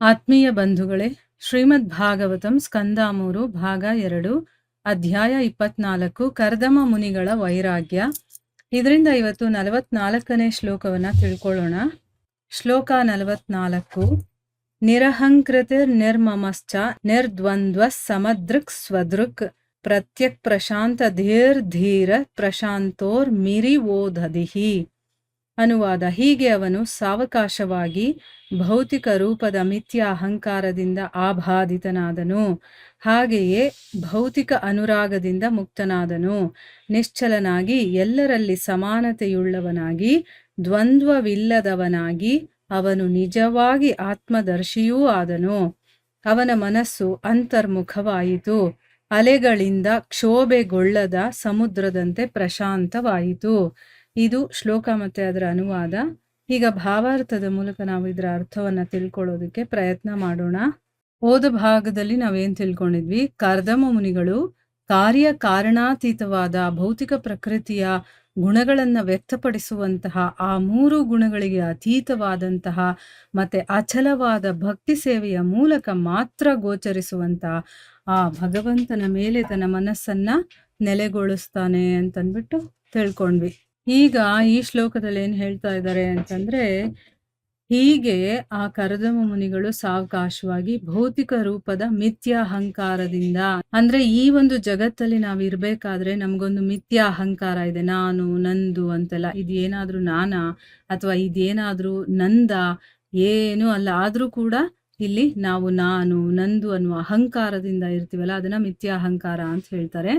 ಆತ್ಮೀಯ ಬಂಧುಗಳೇ, ಶ್ರೀಮದ್ ಭಾಗವತಂ ಸ್ಕಂದ 3 ಭಾಗ 2 ಅಧ್ಯಾಯ 24 ಕರ್ದಮ ಮುನಿಗಳ ವೈರಾಗ್ಯ. ಇದರಿಂದ ಇವತ್ತು 44ನೇ ಶ್ಲೋಕವನ್ನ ತಿಳ್ಕೊಳ್ಳೋಣ. ಶ್ಲೋಕ 44. ನಿರಹಂಕೃತಿರ್ ನಿರ್ಮಮಶ್ಚ ನಿರ್ದ್ವಂದ್ವ ಸಮದೃಕ್ ಸ್ವದೃಕ್ ಪ್ರತ್ಯಕ್ ಪ್ರಶಾಂತ ಧೀರ್ ಧೀರ ಪ್ರಶಾಂತೋರ್ ಮಿರಿವೋಧದಿಹಿ. ಅನುವಾದ: ಹೀಗೆ ಅವನು ಸಾವಕಾಶವಾಗಿ ಭೌತಿಕ ರೂಪದ ಮಿಥ್ಯಾ ಅಹಂಕಾರದಿಂದ ಆಬಾಧಿತನಾದನು, ಹಾಗೆಯೇ ಭೌತಿಕ ಅನುರಾಗದಿಂದ ಮುಕ್ತನಾದನು. ನಿಶ್ಚಲನಾಗಿ ಎಲ್ಲರಲ್ಲಿ ಸಮಾನತೆಯುಳ್ಳವನಾಗಿ ದ್ವಂದ್ವವಿಲ್ಲದವನಾಗಿ ಅವನು ನಿಜವಾಗಿ ಆತ್ಮದರ್ಶಿಯೂ ಆದನು. ಅವನ ಮನಸ್ಸು ಅಂತರ್ಮುಖವಾಯಿತು, ಅಲೆಗಳಿಂದ ಕ್ಷೋಭೆಗೊಳ್ಳದ ಸಮುದ್ರದಂತೆ ಪ್ರಶಾಂತವಾಯಿತು. ಇದು ಶ್ಲೋಕ ಮತ್ತೆ ಅದರ ಅನುವಾದ. ಈಗ ಭಾವಾರ್ಥದ ಮೂಲಕ ನಾವು ಇದರ ಅರ್ಥವನ್ನ ತಿಳ್ಕೊಳ್ಳೋದಕ್ಕೆ ಪ್ರಯತ್ನ ಮಾಡೋಣ. ಹೋದ ಭಾಗದಲ್ಲಿ ನಾವೇನ್ ತಿಳ್ಕೊಂಡಿದ್ವಿ? ಕರ್ದಮ ಮುನಿಗಳು ಕಾರ್ಯಕಾರಣಾತೀತವಾದ ಭೌತಿಕ ಪ್ರಕೃತಿಯ ಗುಣಗಳನ್ನ ವ್ಯಕ್ತಪಡಿಸುವಂತಹ ಆ 3 ಗುಣಗಳಿಗೆ ಅತೀತವಾದಂತಹ ಮತ್ತೆ ಅಚಲವಾದ ಭಕ್ತಿ ಸೇವೆಯ ಮೂಲಕ ಮಾತ್ರ ಗೋಚರಿಸುವಂತಹ ಆ ಭಗವಂತನ ಮೇಲೆ ತನ್ನ ಮನಸ್ಸನ್ನ ನೆಲೆಗೊಳಿಸ್ತಾನೆ ಅಂತನ್ಬಿಟ್ಟು ತಿಳ್ಕೊಂಡ್ವಿ. ಈಗ ಈ ಶ್ಲೋಕದಲ್ಲಿ ಏನ್ ಹೇಳ್ತಾ ಇದ್ದಾರೆ ಅಂತಂದ್ರೆ, ಹೀಗೆ ಆ ಕರ್ದಮ ಮುನಿಗಳು ಸಾವಕಾಶವಾಗಿ ಭೌತಿಕ ರೂಪದ ಮಿಥ್ಯಾ ಅಹಂಕಾರದಿಂದ, ಅಂದ್ರೆ ಈ ಒಂದು ಜಗತ್ತಲ್ಲಿ ನಾವ್ ಇರ್ಬೇಕಾದ್ರೆ ನಮ್ಗೊಂದು ಮಿಥ್ಯಾ ಅಹಂಕಾರ ಇದೆ, ನಾನು ನಂದು ಅಂತೆಲ್ಲ. ಇದೇನಾದ್ರೂ ನಾನಾ ಅಥವಾ ಇದೇನಾದ್ರೂ ನಂದ? ಏನು ಅಲ್ಲ. ಆದ್ರೂ ಕೂಡ ಇಲ್ಲಿ ನಾವು ನಾನು ನಂದು ಅನ್ನುವ ಅಹಂಕಾರದಿಂದ ಇರ್ತೀವಲ್ಲ, ಅದನ್ನ ಮಿಥ್ಯಾ ಅಹಂಕಾರ ಅಂತ ಹೇಳ್ತಾರೆ.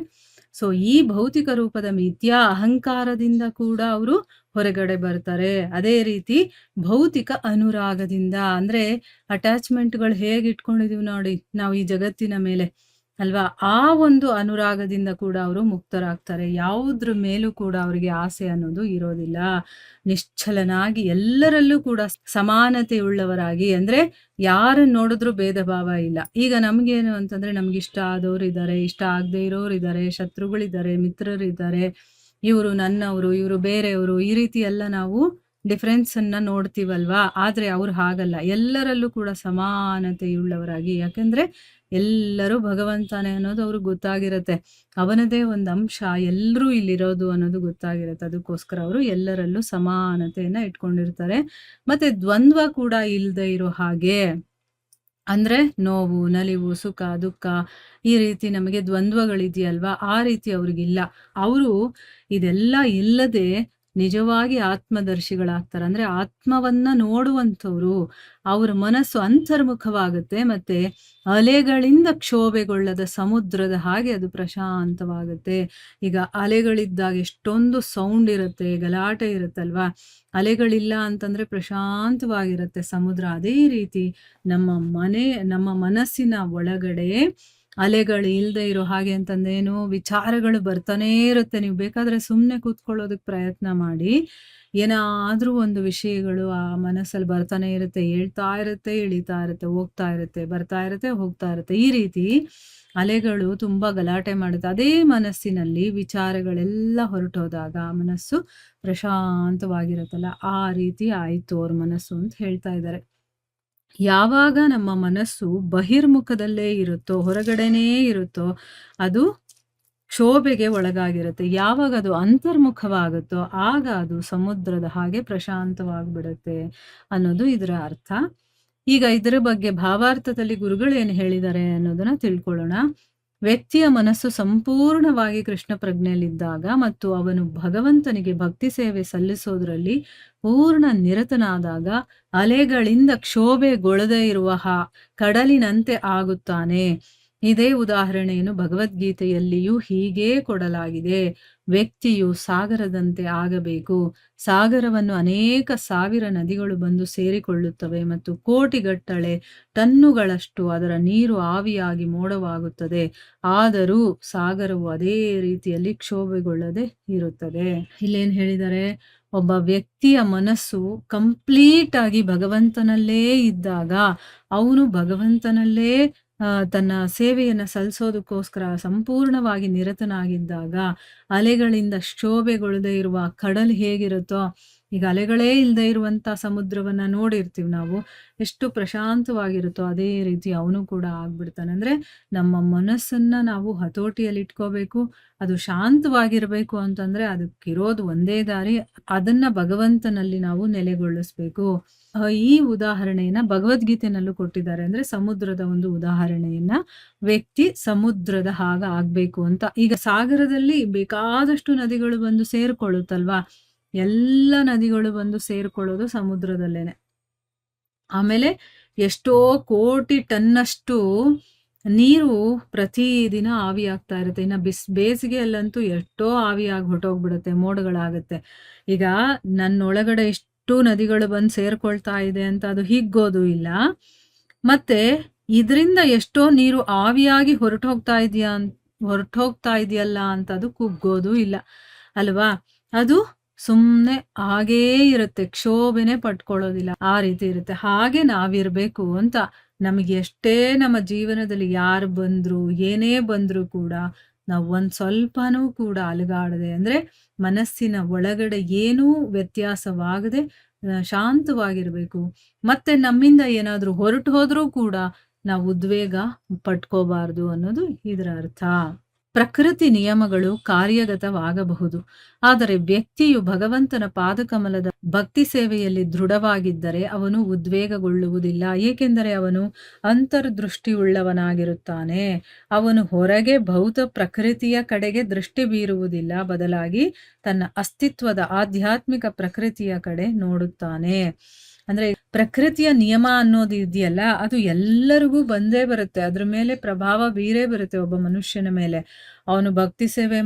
ಸೊ ಈ ಭೌತಿಕ ರೂಪದ ಮಿಥ್ಯಾ ಅಹಂಕಾರದಿಂದ ಕೂಡ ಅವರು ಹೊರಗಡೆ ಬರ್ತಾರೆ. ಅದೇ ರೀತಿ ಭೌತಿಕ ಅನುರಾಗದಿಂದ, ಅಂದ್ರೆ ಅಟ್ಯಾಚ್ಮೆಂಟ್ಗಳು ಹೇಗೆ ಇಟ್ಕೊಂಡಿದೀವಿ ನೋಡಿ ನಾವು ಈ ಜಗತ್ತಿನ ಮೇಲೆ ಅಲ್ವಾ, ಆ ಒಂದು ಅನುರಾಗದಿಂದ ಕೂಡ ಅವರು ಮುಕ್ತರಾಗ್ತಾರೆ. ಯಾವುದ್ರ ಮೇಲೂ ಕೂಡ ಅವರಿಗೆ ಆಸೆ ಅನ್ನೋದು ಇರೋದಿಲ್ಲ. ನಿಶ್ಚಲನಾಗಿ ಎಲ್ಲರಲ್ಲೂ ಕೂಡ ಸಮಾನತೆಯುಳ್ಳವರಾಗಿ, ಅಂದ್ರೆ ಯಾರನ್ನ ನೋಡಿದ್ರು ಭೇದ ಭಾವ ಇಲ್ಲ. ಈಗ ನಮ್ಗೇನು ಅಂತಂದ್ರೆ, ನಮ್ಗಿಷ್ಟ ಆದವ್ರು ಇದ್ದಾರೆ, ಇಷ್ಟ ಆಗದೆ ಇರೋರು ಇದ್ದಾರೆ, ಶತ್ರುಗಳಿದ್ದಾರೆ, ಮಿತ್ರರಿದ್ದಾರೆ, ಇವರು ನನ್ನವರು, ಇವರು ಬೇರೆಯವರು, ಈ ರೀತಿ ಎಲ್ಲ ನಾವು ಡಿಫ್ರೆನ್ಸ್ ಅನ್ನ ನೋಡ್ತೀವಲ್ವಾ. ಆದ್ರೆ ಅವ್ರು ಹಾಗಲ್ಲ, ಎಲ್ಲರಲ್ಲೂ ಕೂಡ ಸಮಾನತೆಯುಳ್ಳವರಾಗಿ. ಯಾಕಂದ್ರೆ ಎಲ್ಲರೂ ಭಗವಂತನೇ ಅನ್ನೋದು ಅವ್ರಿಗೆ ಗೊತ್ತಾಗಿರತ್ತೆ, ಅವನದೇ ಒಂದು ಅಂಶ ಎಲ್ಲರೂ ಇಲ್ಲಿರೋದು ಅನ್ನೋದು ಗೊತ್ತಾಗಿರತ್ತೆ. ಅದಕ್ಕೋಸ್ಕರ ಅವರು ಎಲ್ಲರಲ್ಲೂ ಸಮಾನತೆಯನ್ನ ಇಟ್ಕೊಂಡಿರ್ತಾರೆ. ಮತ್ತೆ ದ್ವಂದ್ವ ಕೂಡ ಇಲ್ಲದೆ ಇರೋ ಹಾಗೆ, ಅಂದ್ರೆ ನೋವು, ನಲಿವು, ಸುಖ, ದುಃಖ, ಈ ರೀತಿ ನಮಗೆ ದ್ವಂದ್ವಗಳಿದೆಯಲ್ವಾ, ಆ ರೀತಿ ಅವ್ರಿಗಿಲ್ಲ. ಅವರು ಇದೆಲ್ಲ ಇಲ್ಲದೆ ನಿಜವಾಗಿ ಆತ್ಮದರ್ಶಿಗಳಾಗ್ತಾರೆ. ಅಂದ್ರೆ ಆತ್ಮವನ್ನ ನೋಡುವಂಥವ್ರು. ಅವ್ರ ಮನಸ್ಸು ಅಂತರ್ಮುಖವಾಗುತ್ತೆ, ಮತ್ತೆ ಅಲೆಗಳಿಂದ ಕ್ಷೋಭೆಗೊಳ್ಳದ ಸಮುದ್ರದ ಹಾಗೆ ಅದು ಪ್ರಶಾಂತವಾಗುತ್ತೆ. ಈಗ ಅಲೆಗಳಿದ್ದಾಗ ಎಷ್ಟೊಂದು ಸೌಂಡ್ ಇರುತ್ತೆ, ಗಲಾಟೆ ಇರುತ್ತಲ್ವಾ. ಅಲೆಗಳಿಲ್ಲ ಅಂತಂದ್ರೆ ಪ್ರಶಾಂತವಾಗಿರುತ್ತೆ ಸಮುದ್ರ. ಅದೇ ರೀತಿ ನಮ್ಮ ಮನಸ್ಸಿನ ಒಳಗಡೆ ಅಲೆಗಳು ಇಲ್ಲದೆ ಇರೋ ಹಾಗೆ ಅಂತಂದೇನು, ವಿಚಾರಗಳು ಬರ್ತಾನೇ ಇರುತ್ತೆ. ನೀವು ಬೇಕಾದ್ರೆ ಸುಮ್ಮನೆ ಕೂತ್ಕೊಳ್ಳೋದಕ್ಕೆ ಪ್ರಯತ್ನ ಮಾಡಿ, ಏನಾದ್ರೂ ಒಂದು ವಿಷಯಗಳು ಆ ಮನಸ್ಸಲ್ಲಿ ಬರ್ತಾನೆ ಇರುತ್ತೆ, ಹೇಳ್ತಾ ಇರುತ್ತೆ, ಇಳಿತಾ ಇರುತ್ತೆ, ಹೋಗ್ತಾ ಇರುತ್ತೆ, ಬರ್ತಾ ಇರುತ್ತೆ, ಹೋಗ್ತಾ ಇರುತ್ತೆ. ಈ ರೀತಿ ಅಲೆಗಳು ತುಂಬಾ ಗಲಾಟೆ ಮಾಡುತ್ತೆ. ಅದೇ ಮನಸ್ಸಿನಲ್ಲಿ ವಿಚಾರಗಳೆಲ್ಲ ಹೊರಟೋದಾಗ ಮನಸ್ಸು ಪ್ರಶಾಂತವಾಗಿರುತ್ತಲ್ಲ, ಆ ರೀತಿ ಆಯ್ತು ಅವ್ರ ಮನಸ್ಸು ಅಂತ ಹೇಳ್ತಾ ಇದ್ದಾರೆ. ಯಾವಾಗ ನಮ್ಮ ಮನಸ್ಸು ಬಹಿರ್ಮುಖದಲ್ಲೇ ಇರುತ್ತೋ, ಹೊರಗಡೆನೇ ಇರುತ್ತೋ, ಅದು ಕ್ಷೋಭೆಗೆ ಒಳಗಾಗಿರುತ್ತೆ. ಯಾವಾಗ ಅದು ಅಂತರ್ಮುಖವಾಗುತ್ತೋ ಆಗ ಅದು ಸಮುದ್ರದ ಹಾಗೆ ಪ್ರಶಾಂತವಾಗಿಬಿಡುತ್ತೆ ಅನ್ನೋದು ಇದರ ಅರ್ಥ. ಈಗ ಇದರ ಬಗ್ಗೆ ಭಾವಾರ್ಥದಲ್ಲಿ ಗುರುಗಳು ಏನು ಹೇಳಿದ್ದಾರೆ ಅನ್ನೋದನ್ನ ತಿಳ್ಕೊಳ್ಳೋಣ. ವ್ಯಕ್ತಿಯ ಮನಸ್ಸು ಸಂಪೂರ್ಣವಾಗಿ ಕೃಷ್ಣ ಪ್ರಜ್ಞೆಯಲ್ಲಿದ್ದಾಗ ಮತ್ತು ಅವನು ಭಗವಂತನಿಗೆ ಭಕ್ತಿ ಸೇವೆ ಸಲ್ಲಿಸೋದ್ರಲ್ಲಿ ಪೂರ್ಣ ನಿರತನಾದಾಗ ಅಲೆಗಳಿಂದ ಕ್ಷೋಭೆಗೊಳ್ಳದೇ ಇರುವ ಕಡಲಿನಂತೆ ಆಗುತ್ತಾನೆ. ಇದೇ ಉದಾಹರಣೆಯನ್ನು ಭಗವದ್ಗೀತೆಯಲ್ಲಿಯೂ ಹೀಗೇ ಕೊಡಲಾಗಿದೆ. ವ್ಯಕ್ತಿಯು ಸಾಗರದಂತೆ ಆಗಬೇಕು. ಸಾಗರವನ್ನು ಅನೇಕ ಸಾವಿರ ನದಿಗಳು ಬಂದು ಸೇರಿಕೊಳ್ಳುತ್ತವೆ ಮತ್ತು ಕೋಟಿಗಟ್ಟಲೆ ಟನ್ನುಗಳಷ್ಟು ಅದರ ನೀರು ಆವಿಯಾಗಿ ಮೋಡವಾಗುತ್ತದೆ. ಆದರೂ ಸಾಗರವು ಅದೇ ರೀತಿಯಲ್ಲಿ ಕ್ಷೋಭೆಗೊಳ್ಳದೆ ಇರುತ್ತದೆ. ಇಲ್ಲೇನ್ ಹೇಳಿದ್ದಾರೆ? ಒಬ್ಬ ವ್ಯಕ್ತಿಯ ಮನಸ್ಸು ಕಂಪ್ಲೀಟ್ ಆಗಿ ಭಗವಂತನಲ್ಲೇ ಇದ್ದಾಗ, ಅವನು ಭಗವಂತನಲ್ಲೇ ತನ್ನ ಸೇವೆಯನ್ನು ಸಲ್ಲಿಸೋದಕ್ಕೋಸ್ಕರ ಸಂಪೂರ್ಣವಾಗಿ ನಿರತನಾಗಿದ್ದಾಗ, ಅಲೆಗಳಿಂದ ಕ್ಷೋಭೆಗೊಳ್ಳದೆ ಇರುವ ಕಡಲು ಹೇಗಿರುತ್ತೋ, ಈಗ ಅಲೆಗಳೇ ಇಲ್ಲದೆ ಇರುವಂಥ ಸಮುದ್ರವನ್ನು ನೋಡಿರ್ತೀವಿ ನಾವು, ಎಷ್ಟು ಪ್ರಶಾಂತವಾಗಿರುತ್ತೋ ಅದೇ ರೀತಿ ಅವನು ಕೂಡ ಆಗ್ಬಿಡ್ತಾನೆ. ಅಂದರೆ ನಮ್ಮ ಮನಸ್ಸನ್ನು ನಾವು ಹತೋಟಿಯಲ್ಲಿ ಇಟ್ಕೋಬೇಕು. ಅದು ಶಾಂತವಾಗಿರಬೇಕು ಅಂತಂದರೆ ಅದಕ್ಕಿರೋದು ಒಂದೇ ದಾರಿ, ಅದನ್ನು ಭಗವಂತನಲ್ಲಿ ನಾವು ನೆಲೆಗೊಳಿಸ್ಬೇಕು. ಈ ಉದಾಹರಣೆಯನ್ನ ಭಗವದ್ಗೀತೆನಲ್ಲೂ ಕೊಟ್ಟಿದ್ದಾರೆ. ಅಂದ್ರೆ ಸಮುದ್ರದ ಒಂದು ಉದಾಹರಣೆಯನ್ನ, ವ್ಯಕ್ತಿ ಸಮುದ್ರದ ಹಾಗ ಆಗ್ಬೇಕು ಅಂತ. ಈಗ ಸಾಗರದಲ್ಲಿ ಬೇಕಾದಷ್ಟು ನದಿಗಳು ಬಂದು ಸೇರ್ಕೊಳ್ಳುತ್ತಲ್ವಾ, ಎಲ್ಲ ನದಿಗಳು ಬಂದು ಸೇರ್ಕೊಳ್ಳೋದು ಸಮುದ್ರದಲ್ಲೇನೆ. ಆಮೇಲೆ ಎಷ್ಟೋ ಕೋಟಿ ಟನ್ನಷ್ಟು ನೀರು ಪ್ರತಿದಿನ ಆವಿಯಾಗ್ತಾ ಇರುತ್ತೆ. ಇನ್ನು ಬೇಸಿಗೆಯಲ್ಲಂತೂ ಎಷ್ಟೋ ಆವಿಯಾಗಿ ಹೊರಟೋಗ್ಬಿಡುತ್ತೆ, ಮೋಡಗಳಾಗುತ್ತೆ. ಈಗ ನನ್ನೊಳಗಡೆ ಎಷ್ಟು ನದಿಗಳು ಬಂದು ಸೇರ್ಕೊಳ್ತಾ ಇದೆ ಅಂತ ಅದು ಹಿಗ್ಗೋದು ಇಲ್ಲ. ಮತ್ತೆ ಇದರಿಂದ ಎಷ್ಟೋ ನೀರು ಆವಿಯಾಗಿ ಹೊರಟೋಗ್ತಾ ಇದೆಯಲ್ಲ ಅಂತ ಅದು ಕುಗ್ಗೋದು ಇಲ್ಲ ಅಲ್ವಾ. ಅದು ಸುಮ್ಮನೆ ಹಾಗೇ ಇರುತ್ತೆ, ಕ್ಷೋಭೆನೆ ಪಟ್ಕೊಳ್ಳೋದಿಲ್ಲ, ಆ ರೀತಿ ಇರುತ್ತೆ. ಹಾಗೆ ನಾವಿರ್ಬೇಕು ಅಂತ. ನಮಗೆ ಎಷ್ಟೇ ನಮ್ಮ ಜೀವನದಲ್ಲಿ ಯಾರು ಬಂದ್ರು, ಏನೇ ಬಂದ್ರು ಕೂಡ ನಾವು ಒಂದ್ ಸ್ವಲ್ಪನೂ ಕೂಡ ಅಲುಗಾಡದೆ, ಅಂದ್ರೆ ಮನಸ್ಸಿನ ಒಳಗಡೆ ಏನೂ ವ್ಯತ್ಯಾಸವಾಗದೆ ಶಾಂತವಾಗಿರ್ಬೇಕು. ಮತ್ತೆ ನಮ್ಮಿಂದ ಏನಾದ್ರೂ ಹೊರಟು ಹೋದ್ರೂ ಕೂಡ ನಾವು ಉದ್ವೇಗ ಪಟ್ಕೋಬಾರ್ದು ಅನ್ನೋದು ಇದರ ಅರ್ಥ. ಪ್ರಕೃತಿ ನಿಯಮಗಳು ಕಾರ್ಯಗತವಾಗಬಹುದು, ಆದರೆ ವ್ಯಕ್ತಿಯು ಭಗವಂತನ ಪಾದಕಮಲದ ಭಕ್ತಿ ಸೇವೆಯಲ್ಲಿ ದೃಢವಾಗಿದ್ದರೆ ಅವನು ಉದ್ವೇಗಗೊಳ್ಳುವುದಿಲ್ಲ. ಏಕೆಂದರೆ ಅವನು ಅಂತರ್ದೃಷ್ಟಿಯುಳ್ಳವನಾಗಿರುತ್ತಾನೆ. ಅವನು ಹೊರಗೆ ಭೌತ ಪ್ರಕೃತಿಯ ಕಡೆಗೆ ದೃಷ್ಟಿ ಬೀರುವುದಿಲ್ಲ, ಬದಲಾಗಿ ತನ್ನ ಅಸ್ತಿತ್ವದ ಆಧ್ಯಾತ್ಮಿಕ ಪ್ರಕೃತಿಯ ಕಡೆ ನೋಡುತ್ತಾನೆ. ಅಂದ್ರೆ ಪ್ರಕೃತಿಯ ನಿಯಮ ಅನ್ನೋದು ಇದೆಯಲ್ಲ, ಅದು ಎಲ್ಲರಿಗೂ ಬಂದೇ ಬರುತ್ತೆ, ಅದ್ರ ಮೇಲೆ ಪ್ರಭಾವ ಬೀರೇ ಬರುತ್ತೆ ಒಬ್ಬ ಮನುಷ್ಯನ ಮೇಲೆ. ಅವನು ಭಕ್ತಿ ಸೇವೆ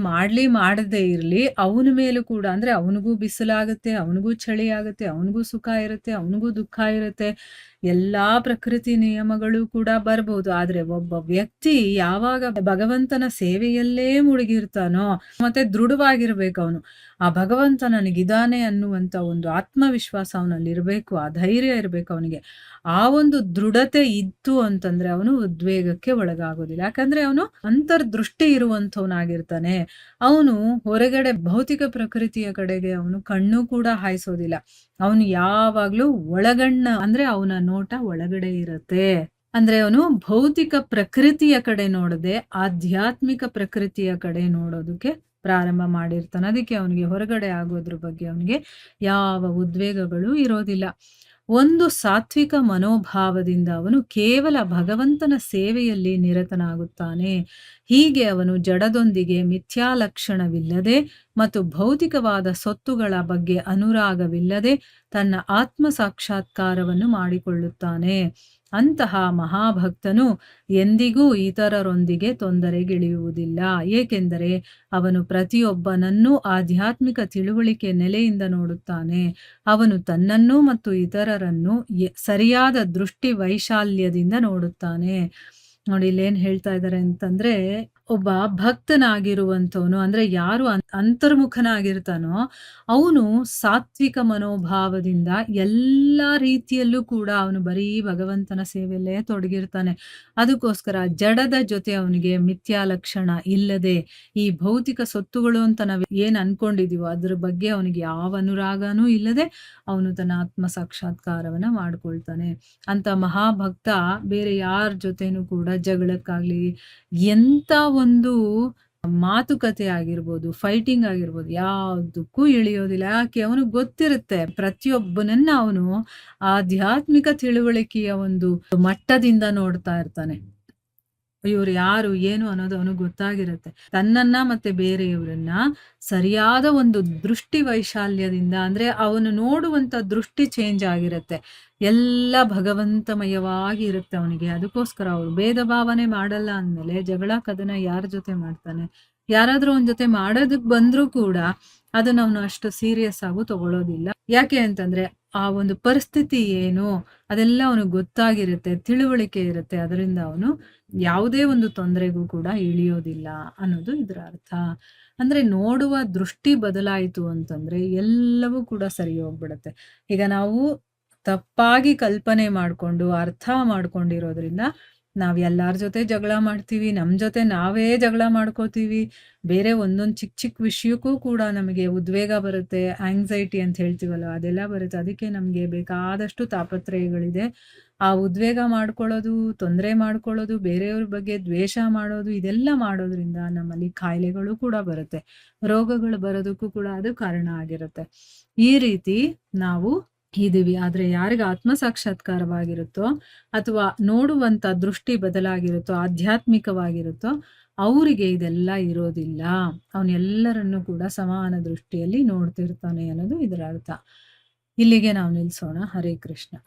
ಮಾಡದೇ ಇರಲಿ, ಅವನ ಮೇಲೂ ಕೂಡ, ಅಂದ್ರೆ ಅವನಿಗೂ ಬಿಸಿಲಾಗುತ್ತೆ, ಅವನಿಗೂ ಚಳಿ ಆಗುತ್ತೆ, ಅವನಿಗೂ ಸುಖ ಇರುತ್ತೆ, ಅವನಿಗೂ ದುಃಖ ಇರುತ್ತೆ, ಎಲ್ಲಾ ಪ್ರಕೃತಿ ನಿಯಮಗಳು ಕೂಡ ಬರ್ಬೋದು. ಆದ್ರೆ ಒಬ್ಬ ವ್ಯಕ್ತಿ ಯಾವಾಗ ಭಗವಂತನ ಸೇವೆಯಲ್ಲೇ ಮುಳುಗಿರ್ತಾನೋ, ಮತ್ತೆ ದೃಢವಾಗಿರ್ಬೇಕು ಅವನು, ಆ ಭಗವಂತ ನನಗಿದಾನೆ ಅನ್ನುವಂತ ಒಂದು ಆತ್ಮವಿಶ್ವಾಸ ಅವನಲ್ಲಿ ಇರಬೇಕು, ಆ ಧೈರ್ಯ ಇರಬೇಕು ಅವನಿಗೆ. ಆ ಒಂದು ದೃಢತೆ ಇತ್ತು ಅಂತಂದ್ರೆ ಅವನು ಉದ್ವೇಗಕ್ಕೆ ಒಳಗಾಗೋದಿಲ್ಲ. ಯಾಕಂದ್ರೆ ಅವನು ಅಂತರ್ದೃಷ್ಟಿ ಇರುವಂಥವನಾಗಿರ್ತಾನೆ. ಅವನು ಹೊರಗಡೆ ಭೌತಿಕ ಪ್ರಕೃತಿಯ ಕಡೆಗೆ ಅವನು ಕಣ್ಣು ಕೂಡ ಹಾಯಿಸೋದಿಲ್ಲ. ಅವನು ಯಾವಾಗ್ಲೂ ಒಳಗಣ್ಣ, ಅಂದ್ರೆ ಅವನ ನೋಟ ಒಳಗಡೆ ಇರುತ್ತೆ. ಅಂದ್ರೆ ಅವನು ಭೌತಿಕ ಪ್ರಕೃತಿಯ ಕಡೆ ನೋಡದೆ ಆಧ್ಯಾತ್ಮಿಕ ಪ್ರಕೃತಿಯ ಕಡೆ ನೋಡೋದಕ್ಕೆ ಪ್ರಾರಂಭ ಮಾಡಿರ್ತಾನೆ. ಅದಕ್ಕೆ ಅವನಿಗೆ ಹೊರಗಡೆ ಆಗೋದ್ರ ಬಗ್ಗೆ ಅವನಿಗೆ ಯಾವ ಉದ್ವೇಗಗಳು ಇರೋದಿಲ್ಲ. ಒಂದು ಸಾತ್ವಿಕ ಮನೋಭಾವದಿಂದ ಅವನು ಕೇವಲ ಭಗವಂತನ ಸೇವೆಯಲ್ಲಿ ನಿರತನಾಗುತ್ತಾನೆ. ಹೀಗೆ ಅವನು ಜಡದೊಂದಿಗೆ ಮಿಥ್ಯಾಲಕ್ಷಣವಿಲ್ಲದೆ ಮತ್ತು ಭೌತಿಕವಾದ ಸೊತ್ತುಗಳ ಬಗ್ಗೆ ಅನುರಾಗವಿಲ್ಲದೆ ತನ್ನ ಆತ್ಮ ಸಾಕ್ಷಾತ್ಕಾರವನ್ನು ಮಾಡಿಕೊಳ್ಳುತ್ತಾನೆ. ಅಂತಹ ಮಹಾಭಕ್ತನು ಎಂದಿಗೂ ಇತರರೊಂದಿಗೆ ತೊಂದರೆಗಿಳಿಯುವುದಿಲ್ಲ, ಏಕೆಂದರೆ ಅವನು ಪ್ರತಿಯೊಬ್ಬನನ್ನೂ ಆಧ್ಯಾತ್ಮಿಕ ತಿಳುವಳಿಕೆ ನೆಲೆಯಿಂದ ನೋಡುತ್ತಾನೆ. ಅವನು ತನ್ನನ್ನು ಮತ್ತು ಇತರರನ್ನು ಸರಿಯಾದ ದೃಷ್ಟಿ ವೈಶಾಲ್ಯದಿಂದ ನೋಡುತ್ತಾನೆ. ನೋಡಿ ಇಲ್ಲೇನ್ ಹೇಳ್ತಾ ಇದ್ದಾರೆ ಅಂತಂದ್ರೆ, ಒಬ್ಬ ಭಕ್ತನಾಗಿರುವಂಥವನು, ಅಂದ್ರೆ ಯಾರು ಅಂತರ್ಮುಖನಾಗಿರ್ತಾನೋ ಅವನು ಸಾತ್ವಿಕ ಮನೋಭಾವದಿಂದ ಎಲ್ಲ ರೀತಿಯಲ್ಲೂ ಕೂಡ ಅವನು ಬರೀ ಭಗವಂತನ ಸೇವೆಯಲ್ಲೇ ತೊಡಗಿರ್ತಾನೆ. ಅದಕ್ಕೋಸ್ಕರ ಜಡದ ಜೊತೆ ಅವನಿಗೆ ಮಿಥ್ಯಾಲಕ್ಷಣ ಇಲ್ಲದೆ, ಈ ಭೌತಿಕ ಸೊತ್ತುಗಳು ಅಂತ ನಾವು ಏನ್ ಅನ್ಕೊಂಡಿದೀವೋ ಅದ್ರ ಬಗ್ಗೆ ಅವನಿಗೆ ಯಾವ ಅನುರಾಗನೂ ಇಲ್ಲದೆ ಅವನು ತನ್ನ ಆತ್ಮ ಸಾಕ್ಷಾತ್ಕಾರವನ್ನ ಮಾಡ್ಕೊಳ್ತಾನೆ. ಅಂತ ಮಹಾಭಕ್ತ ಬೇರೆ ಯಾರ ಜೊತೆನೂ ಕೂಡ ಜಗಳಕ್ಕಾಗ್ಲಿ, ಎಂತ ಒಂದು ಮಾತುಕತೆ ಆಗಿರ್ಬೋದು, ಫೈಟಿಂಗ್ ಆಗಿರ್ಬೋದು, ಯಾವುದಕ್ಕೂ ಇಳಿಯೋದಿಲ್ಲ. ಯಾಕೆ? ಅವನು ಗೊತ್ತಿರುತ್ತೆ ಪ್ರತಿಯೊಬ್ಬನನ್ನ ಅವನು ಆಧ್ಯಾತ್ಮಿಕ ತಿಳುವಳಿಕೆಯ ಒಂದು ಮಟ್ಟದಿಂದ ನೋಡ್ತಾ ಇರ್ತಾನೆ. ಇವ್ರು ಯಾರು ಏನು ಅನ್ನೋದು ಅವನಿಗೆ ಗೊತ್ತಾಗಿರುತ್ತೆ. ತನ್ನನ್ನ ಮತ್ತೆ ಬೇರೆಯವರನ್ನ ಸರಿಯಾದ ಒಂದು ದೃಷ್ಟಿ ವೈಶಾಲ್ಯದಿಂದ, ಅಂದ್ರೆ ಅವನು ನೋಡುವಂತ ದೃಷ್ಟಿ ಚೇಂಜ್ ಆಗಿರುತ್ತೆ, ಎಲ್ಲ ಭಗವಂತಮಯವಾಗಿ ಇರುತ್ತೆ ಅವನಿಗೆ. ಅದಕ್ಕೋಸ್ಕರ ಅವ್ರು ಭೇದ ಭಾವನೆ ಮಾಡಲ್ಲ ಅಂದ್ಮೇಲೆ ಜಗಳ ಕದನ ಯಾರ ಜೊತೆ ಮಾಡ್ತಾನೆ? ಯಾರಾದ್ರೂ ಅವನ ಜೊತೆ ಮಾಡೋದಕ್ ಬಂದ್ರೂ ಕೂಡ ಅದನ್ನ ಅವನು ಅಷ್ಟು ಸೀರಿಯಸ್ ಆಗು ತಗೊಳ್ಳೋದಿಲ್ಲ. ಯಾಕೆ ಅಂತಂದ್ರೆ ಆ ಒಂದು ಪರಿಸ್ಥಿತಿ ಏನು ಅದೆಲ್ಲ ಅವನಿಗೆ ಗೊತ್ತಾಗಿರುತ್ತೆ, ತಿಳುವಳಿಕೆ ಇರುತ್ತೆ. ಅದರಿಂದ ಅವನು ಯಾವುದೇ ಒಂದು ತೊಂದರೆಗೂ ಕೂಡ ಇಳಿಯೋದಿಲ್ಲ ಅನ್ನೋದು ಇದರ ಅರ್ಥ. ಅಂದ್ರೆ ನೋಡುವ ದೃಷ್ಟಿ ಬದಲಾಯಿತು ಅಂತಂದ್ರೆ ಎಲ್ಲವೂ ಕೂಡ ಸರಿ ಹೋಗ್ಬಿಡತ್ತೆ. ಈಗ ನಾವು ತಪ್ಪಾಗಿ ಕಲ್ಪನೆ ಮಾಡ್ಕೊಂಡು ಅರ್ಥ ಮಾಡ್ಕೊಂಡಿರೋದ್ರಿಂದ ನಾವ್ ಎಲ್ಲಾರ್ ಜೊತೆ ಜಗಳ ಮಾಡ್ತೀವಿ. ನಮ್ ಜೊತೆ ನಾವೇ ಜಗಳ ಮಾಡ್ಕೋತೀವಿ. ಬೇರೆ ಒಂದೊಂದ್ ಚಿಕ್ಕ ಚಿಕ್ಕ ವಿಷಯಕ್ಕೂ ಕೂಡ ನಮಗೆ ಉದ್ವೇಗ ಬರುತ್ತೆ. ಆಂಕ್ಸೈಟಿ ಅಂತ ಹೇಳ್ತೀವಲ್ವ ಅದೆಲ್ಲ ಬರುತ್ತೆ. ಅದಕ್ಕೆ ನಮ್ಗೆ ಬೇಕಾದಷ್ಟು ತಾಪತ್ರಯಗಳಿದೆ. ಆ ಉದ್ವೇಗ ಮಾಡ್ಕೊಳ್ಳೋದು, ತೊಂದ್ರೆ ಮಾಡ್ಕೊಳ್ಳೋದು, ಬೇರೆಯವ್ರ ಬಗ್ಗೆ ದ್ವೇಷ ಮಾಡೋದು ಇದೆಲ್ಲ ಮಾಡೋದ್ರಿಂದ ನಮ್ಮಲ್ಲಿ ಕಾಯಿಲೆಗಳು ಕೂಡ ಬರುತ್ತೆ. ರೋಗಗಳು ಬರೋದಕ್ಕೂ ಕೂಡ ಅದು ಕಾರಣ ಆಗಿರುತ್ತೆ. ಈ ರೀತಿ ನಾವು ಇದೀವಿ. ಆದ್ರೆ ಯಾರಿಗೆ ಆತ್ಮ ಸಾಕ್ಷಾತ್ಕಾರವಾಗಿರುತ್ತೋ ಅಥವಾ ನೋಡುವಂತ ದೃಷ್ಟಿ ಬದಲಾಗಿರುತ್ತೋ, ಆಧ್ಯಾತ್ಮಿಕವಾಗಿರುತ್ತೋ ಅವ್ರಿಗೆ ಇದೆಲ್ಲ ಇರೋದಿಲ್ಲ. ಎಲ್ಲರನ್ನೂ ಕೂಡ ಸಮಾನ ದೃಷ್ಟಿಯಲ್ಲಿ ನೋಡ್ತಿರ್ತಾನೆ ಅನ್ನೋದು ಇದರ ಅರ್ಥ. ಇಲ್ಲಿಗೆ ನಾವು ನಿಲ್ಸೋಣ. ಹರೇ ಕೃಷ್ಣ.